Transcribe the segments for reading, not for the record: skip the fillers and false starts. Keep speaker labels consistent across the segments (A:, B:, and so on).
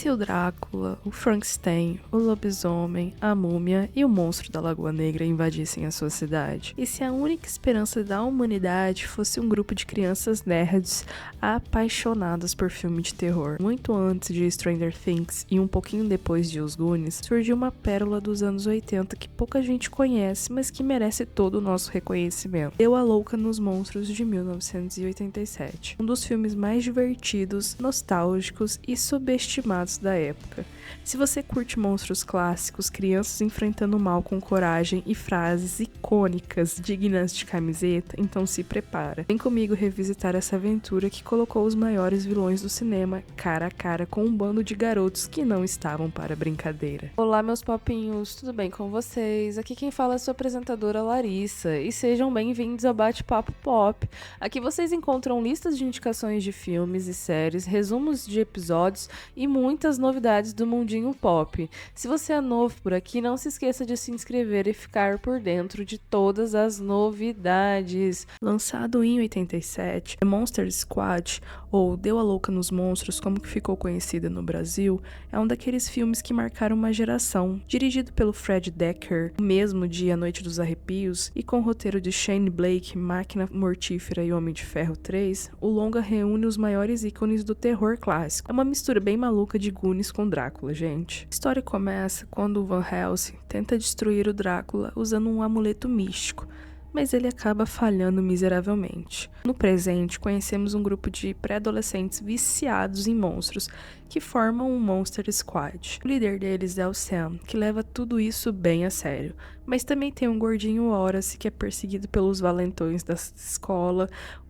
A: se o Drácula, o Frankenstein, o lobisomem, a múmia e o monstro da Lagoa Negra invadissem a sua cidade? E se a única esperança da humanidade fosse um grupo de crianças nerds apaixonadas por filme de terror? Muito antes de Stranger Things e um pouquinho depois de Os Goonies, surgiu uma pérola dos anos 80 que pouca gente conhece, mas que merece todo o nosso reconhecimento. Eu, a Louca nos Monstros, de 1987. Um dos filmes mais divertidos, nostálgicos e subestimados da época. Se você curte monstros clássicos, crianças enfrentando o mal com coragem e frases icônicas dignas de camiseta, então se prepara. Vem comigo revisitar essa aventura que colocou os maiores vilões do cinema cara a cara com um bando de garotos que não estavam para brincadeira. Olá, meus papinhos, tudo bem com vocês? Aqui quem fala é a sua apresentadora Larissa, e sejam bem-vindos ao Bate-Papo Pop. Aqui vocês encontram listas de indicações de filmes e séries, resumos de episódios e muitas novidades do mundinho pop. Se você é novo por aqui, não se esqueça de se inscrever e ficar por dentro de todas as novidades. Lançado em 87, The Monster Squad, ou Deu a Louca nos Monstros, como que ficou conhecida no Brasil, é um daqueles filmes que marcaram uma geração. Dirigido pelo Fred Decker, o mesmo de A Noite dos Arrepios, e com o roteiro de Shane Blake, Máquina Mortífera e Homem de Ferro 3, o longa reúne os maiores ícones do terror clássico. É uma mistura bem maluca de Goonies com Drácula, gente. A história começa quando o Van Helsing tenta destruir o Drácula usando um amuleto místico, mas ele acaba falhando miseravelmente. No presente, conhecemos um grupo de pré-adolescentes viciados em monstros que formam um Monster Squad. O líder deles é o Sam, que leva tudo isso bem a sério, mas também tem um gordinho Horace que é perseguido pelos valentões da escola,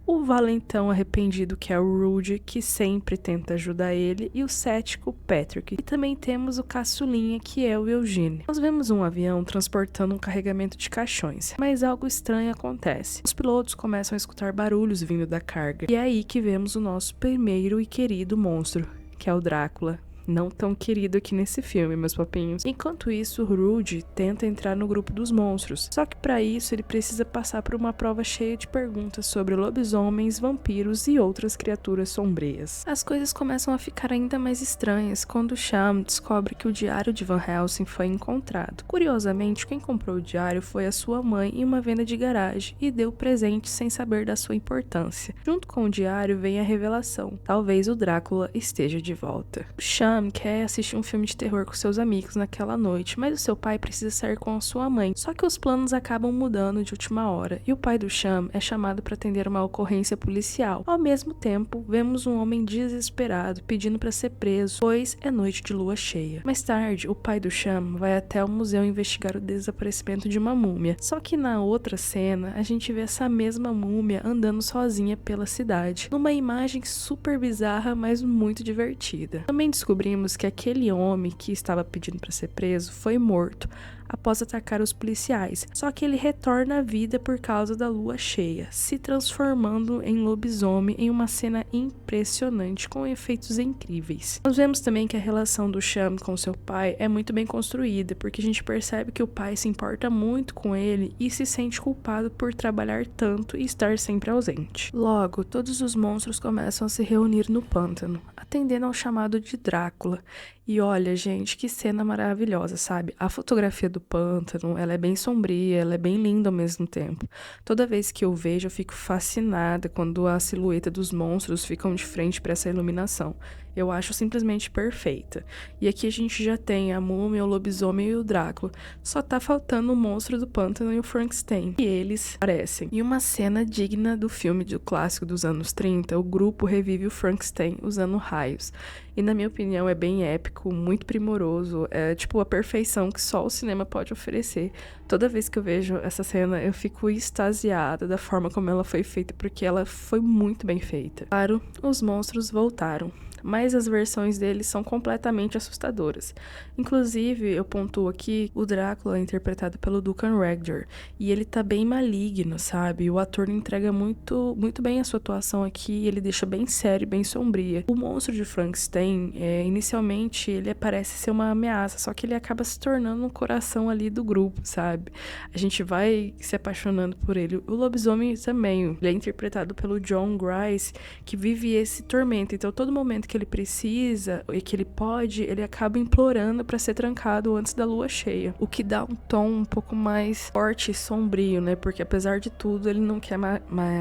A: o valentão arrependido que é o Rudy, que sempre tenta ajudar ele, e o cético Patrick. E também temos o caçulinha, que é o Eugene. Nós vemos um avião transportando um carregamento de caixões, mas algo estranho acontece. Os pilotos começam a escutar barulhos vindo da carga, e é aí que vemos o nosso primeiro e querido monstro, que é o Drácula. Não tão querido aqui nesse filme, meus papinhos. Enquanto isso, Rudy tenta entrar no grupo dos monstros. Só que para isso ele precisa passar por uma prova cheia de perguntas sobre lobisomens, vampiros e outras criaturas sombrias. As coisas começam a ficar ainda mais estranhas quando Sham descobre que o diário de Van Helsing foi encontrado. Curiosamente, quem comprou o diário foi a sua mãe em uma venda de garagem e deu presente sem saber da sua importância. Junto com o diário vem a revelação. Talvez o Drácula esteja de volta. Sham quer assistir um filme de terror com seus amigos naquela noite, mas o seu pai precisa sair com a sua mãe. Só que os planos acabam mudando de última hora, e o pai do Sham é chamado para atender uma ocorrência policial. Ao mesmo tempo, vemos um homem desesperado pedindo para ser preso, pois é noite de lua cheia. Mais tarde, o pai do Sham vai até o museu investigar o desaparecimento de uma múmia. Só que na outra cena, a gente vê essa mesma múmia andando sozinha pela cidade, numa imagem super bizarra, mas muito divertida. Também descobrimos que aquele homem que estava pedindo para ser preso foi morto após atacar os policiais, só que ele retorna à vida por causa da lua cheia, se transformando em lobisomem em uma cena impressionante com efeitos incríveis. Nós vemos também que a relação do Sham com seu pai é muito bem construída, porque a gente percebe que o pai se importa muito com ele e se sente culpado por trabalhar tanto e estar sempre ausente. Logo, todos os monstros começam a se reunir no pântano, atendendo ao chamado de Drácula. E olha, gente, que cena maravilhosa, sabe? A fotografia do pântano, ela é bem sombria, ela é bem linda ao mesmo tempo. Toda vez que eu vejo, eu fico fascinada quando a silhueta dos monstros ficam de frente para essa iluminação. Eu acho simplesmente perfeita. E aqui a gente já tem a múmia, o lobisomem e o Drácula. Só tá faltando o monstro do pântano e o Frankenstein. E eles aparecem. Em uma cena digna do filme do clássico dos anos 30, o grupo revive o Frankenstein usando raios. E na minha opinião é bem épico, muito primoroso. É tipo a perfeição que só o cinema pode oferecer. Toda vez que eu vejo essa cena, eu fico extasiada da forma como ela foi feita, porque ela foi muito bem feita. Claro, os monstros voltaram, mas as versões deles são completamente assustadoras. Inclusive, eu pontuo aqui, o Drácula é interpretado pelo Duncan Regdor, e ele tá bem maligno, sabe? O ator entrega muito bem a sua atuação aqui, ele deixa bem sério, bem sombria. O monstro de Frankenstein, inicialmente, ele parece ser uma ameaça, só que ele acaba se tornando um coração ali do grupo, sabe? A gente vai se apaixonando por ele. O lobisomem também, ele é interpretado pelo John Grice, que vive esse tormento, então todo momento que que ele precisa e que ele pode, ele acaba implorando pra ser trancado antes da lua cheia. O que dá um tom um pouco mais forte e sombrio, né? Porque apesar de tudo, ele não quer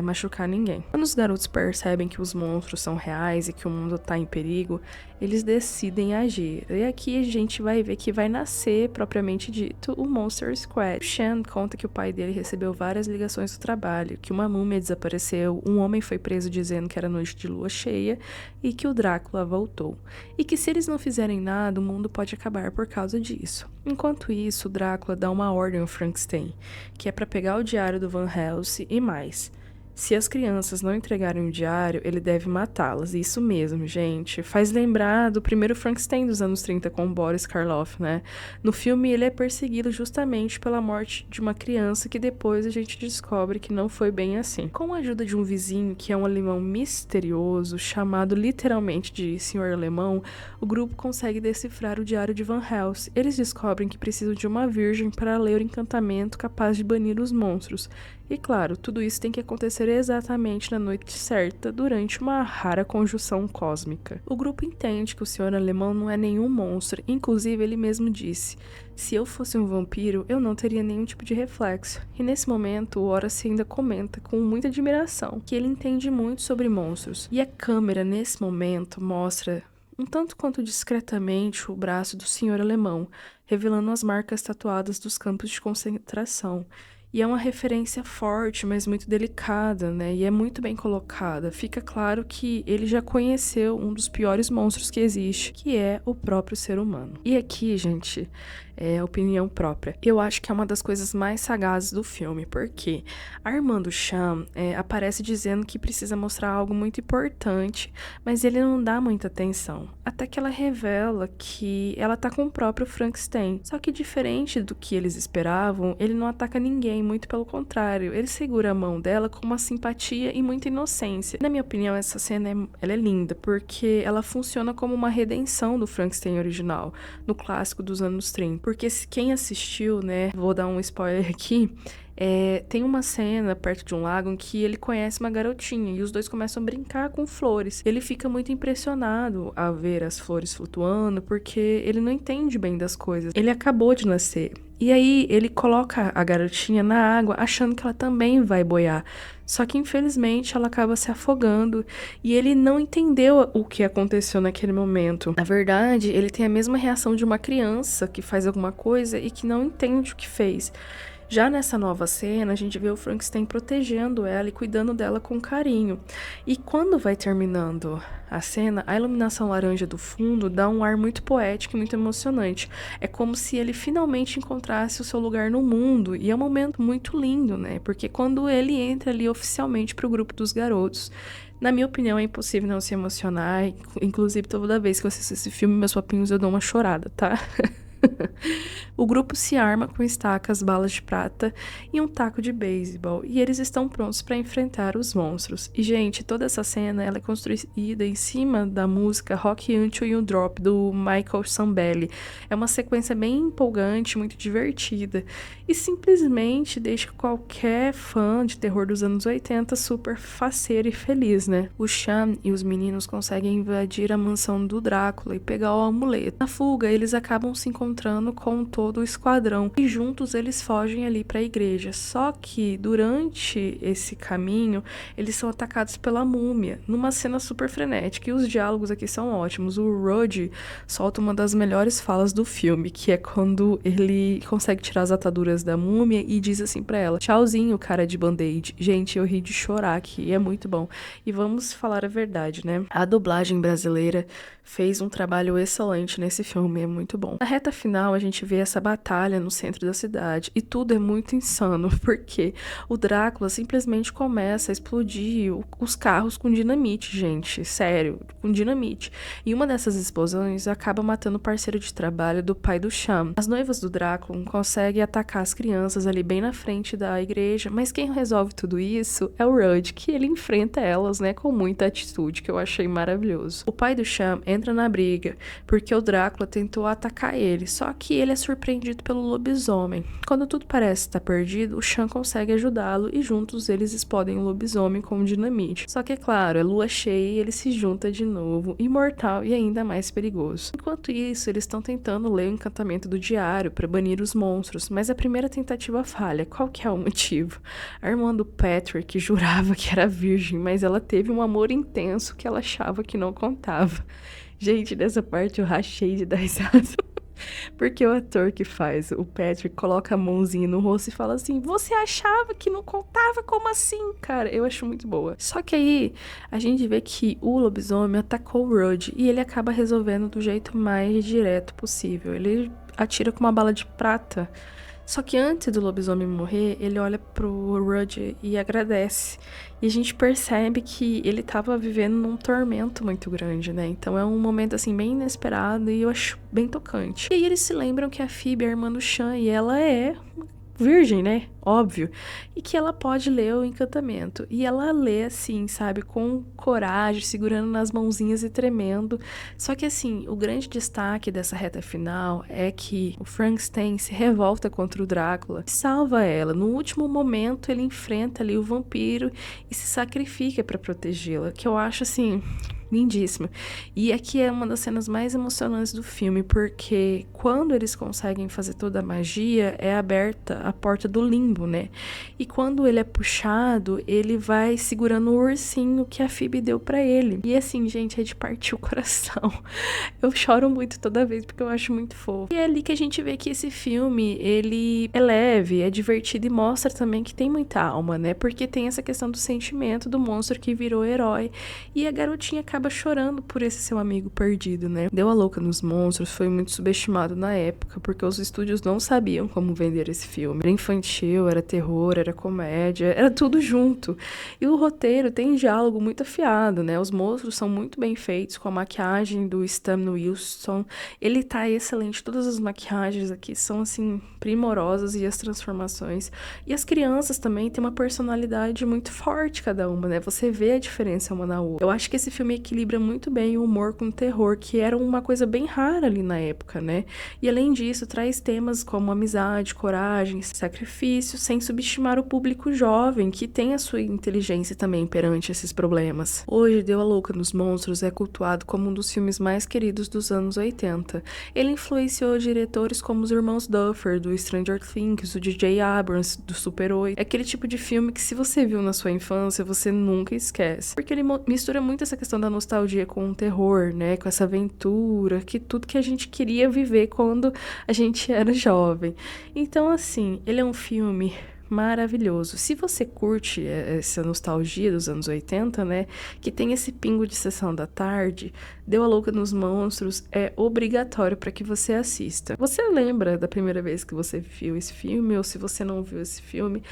A: machucar ninguém. Quando os garotos percebem que os monstros são reais e que o mundo tá em perigo, eles decidem agir. E aqui a gente vai ver que vai nascer, propriamente dito, o Monster Squad. O Shan conta que o pai dele recebeu várias ligações do trabalho, que uma múmia desapareceu, um homem foi preso dizendo que era noite de lua cheia e que o Drácula voltou. E que se eles não fizerem nada, o mundo pode acabar por causa disso. Enquanto isso, o Drácula dá uma ordem ao Frankenstein, que é para pegar o diário do Van Helsing e mais. Se as crianças não entregarem o diário, ele deve matá-las. Isso mesmo, gente. Faz lembrar do primeiro Frankenstein dos anos 30 com Boris Karloff, né? No filme, ele é perseguido justamente pela morte de uma criança que depois a gente descobre que não foi bem assim. Com a ajuda de um vizinho, que é um alemão misterioso, chamado literalmente de Senhor Alemão, o grupo consegue decifrar o diário de Van Helsing. Eles descobrem que precisam de uma virgem para ler o encantamento capaz de banir os monstros. E claro, tudo isso tem que acontecer exatamente na noite certa, durante uma rara conjunção cósmica. O grupo entende que o Senhor Alemão não é nenhum monstro, inclusive ele mesmo disse: se eu fosse um vampiro, eu não teria nenhum tipo de reflexo. E nesse momento, o Horace ainda comenta com muita admiração que ele entende muito sobre monstros. E a câmera, nesse momento, mostra um tanto quanto discretamente o braço do Senhor Alemão, revelando as marcas tatuadas dos campos de concentração. E é uma referência forte, mas muito delicada, né? E é muito bem colocada. Fica claro que ele já conheceu um dos piores monstros que existe, que é o próprio ser humano. E aqui, gente, é opinião própria. Eu acho que é uma das coisas mais sagazes do filme, porque a irmã do Cham aparece dizendo que precisa mostrar algo muito importante, mas ele não dá muita atenção. Até que ela revela que ela tá com o próprio Frankenstein. Só que diferente do que eles esperavam, ele não ataca ninguém, muito pelo contrário. Ele segura a mão dela com uma simpatia e muita inocência. Na minha opinião, essa cena ela é linda, porque ela funciona como uma redenção do Frankenstein original, no clássico dos anos 30. Porque quem assistiu, né, vou dar um spoiler aqui, tem uma cena perto de um lago em que ele conhece uma garotinha e os dois começam a brincar com flores. Ele fica muito impressionado a ver as flores flutuando, porque ele não entende bem das coisas. Ele acabou de nascer. E aí ele coloca a garotinha na água, achando que ela também vai boiar. Só que infelizmente ela acaba se afogando e ele não entendeu o que aconteceu naquele momento. Na verdade, ele tem a mesma reação de uma criança que faz alguma coisa e que não entende o que fez. Já nessa nova cena, a gente vê o Frankenstein protegendo ela e cuidando dela com carinho. E quando vai terminando a cena, a iluminação laranja do fundo dá um ar muito poético e muito emocionante. É como se ele finalmente encontrasse o seu lugar no mundo. E é um momento muito lindo, né? Porque quando ele entra ali oficialmente pro grupo dos garotos, na minha opinião, é impossível não se emocionar. Inclusive, toda vez que eu assisto esse filme, meus papinhos eu dou uma chorada, tá? O grupo se arma com estacas, balas de prata e um taco de beisebol, e eles estão prontos para enfrentar os monstros. E, gente, toda essa cena ela é construída em cima da música Rock Until You Drop, do Michael Sambelli. É uma sequência bem empolgante, muito divertida, e simplesmente deixa qualquer fã de terror dos anos 80 super faceiro e feliz, né? O Cham e os meninos conseguem invadir a mansão do Drácula e pegar o amuleto. Na fuga, eles acabam se encontrando com todo o esquadrão e juntos eles fogem ali para a igreja. Só que durante esse caminho eles são atacados pela múmia, numa cena super frenética, e os diálogos aqui são ótimos. O Rudy solta uma das melhores falas do filme, que é quando ele consegue tirar as ataduras da múmia e diz assim para ela: tchauzinho, cara de band-aid. Gente, eu ri de chorar aqui, é muito bom. E vamos falar a verdade, né? A dublagem brasileira fez um trabalho excelente nesse filme, é muito bom. Na reta final, a gente vê essa batalha no centro da cidade, e tudo é muito insano, porque o Drácula simplesmente começa a explodir os carros com dinamite, gente, sério, com dinamite. E uma dessas explosões acaba matando o parceiro de trabalho do pai do Cham. As noivas do Drácula conseguem atacar as crianças ali bem na frente da igreja, mas quem resolve tudo isso é o Rudd, que ele enfrenta elas, né, com muita atitude, que eu achei maravilhoso. O pai do Cham entra na briga, porque o Drácula tentou atacar ele, só que ele é surpreendido pelo lobisomem. Quando tudo parece estar perdido, o Sean consegue ajudá-lo e juntos eles explodem o lobisomem com dinamite. Só que é claro, é lua cheia e ele se junta de novo, imortal e ainda mais perigoso. Enquanto isso, eles estão tentando ler o encantamento do diário para banir os monstros, mas a primeira tentativa falha. Qual que é o motivo? A irmã do Patrick jurava que era virgem, mas ela teve um amor intenso que ela achava que não contava. Gente, nessa parte eu rachei de dar risada. Porque o ator que faz o Patrick coloca a mãozinha no rosto e fala assim: você achava que não contava? Como assim, cara? Eu acho muito boa. Só que aí a gente vê que o lobisomem atacou o Rudd e ele acaba resolvendo do jeito mais direto possível. Ele atira com uma bala de prata. Só que antes do lobisomem morrer, ele olha pro Rudd e agradece. E a gente percebe que ele tava vivendo num tormento muito grande, né? Então é um momento, assim, bem inesperado e eu acho bem tocante. E aí eles se lembram que a Phoebe é a irmã do Sean e ela é virgem, né? Óbvio. E que ela pode ler o encantamento. E ela lê assim, sabe? Com coragem, segurando nas mãozinhas e tremendo. Só que assim, o grande destaque dessa reta final é que o Frankenstein se revolta contra o Drácula e salva ela. No último momento, ele enfrenta ali o vampiro e se sacrifica para protegê-la. Que eu acho assim lindíssimo. E aqui é uma das cenas mais emocionantes do filme, porque quando eles conseguem fazer toda a magia, é aberta a porta do limbo, né? E quando ele é puxado, ele vai segurando o ursinho que a Phoebe deu pra ele. E assim, gente, é de partir o coração. Eu choro muito toda vez, porque eu acho muito fofo. E é ali que a gente vê que esse filme, ele é leve, é divertido e mostra também que tem muita alma, né? Porque tem essa questão do sentimento do monstro que virou herói. E a garotinha acaba chorando por esse seu amigo perdido, né? Deu a louca nos monstros foi muito subestimado na época, porque os estúdios não sabiam como vender esse filme. Era infantil, era terror, era comédia, era tudo junto. E o roteiro tem diálogo muito afiado, né? Os monstros são muito bem feitos, com a maquiagem do Stan Winston. Ele tá excelente, todas as maquiagens aqui são, assim, primorosas e as transformações. E as crianças também têm uma personalidade muito forte, cada uma, né? Você vê a diferença uma na outra. Eu acho que esse filme equilibra muito bem o humor com o terror, que era uma coisa bem rara ali na época, né? E além disso, traz temas como amizade, coragem, sacrifício, sem subestimar o público jovem, que tem a sua inteligência também perante esses problemas. Hoje, Deu a Louca nos Monstros é cultuado como um dos filmes mais queridos dos anos 80. Ele influenciou diretores como os irmãos Duffer, do Stranger Things, o J.J. Abrams, do Super 8. É aquele tipo de filme que, se você viu na sua infância, você nunca esquece. Porque ele mistura muito essa questão da nostalgia com o terror, né? Com essa aventura, que tudo que a gente queria viver quando a gente era jovem. Então, assim, ele é um filme maravilhoso. Se você curte essa nostalgia dos anos 80, né, que tem esse pingo de sessão da tarde, Deu a Louca nos Monstros é obrigatório para que você assista. Você lembra da primeira vez que você viu esse filme, ou se você não viu esse filme,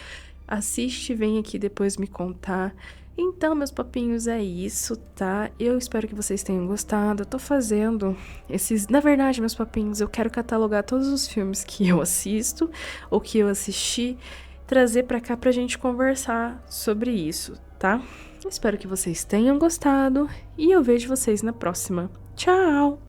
A: assiste, vem aqui depois me contar. Então, meus papinhos, é isso, tá? Eu espero que vocês tenham gostado. Eu tô fazendo esses... Na verdade, meus papinhos, eu quero catalogar todos os filmes que eu assisto ou que eu assisti, trazer pra cá pra gente conversar sobre isso, tá? Espero que vocês tenham gostado e eu vejo vocês na próxima. Tchau!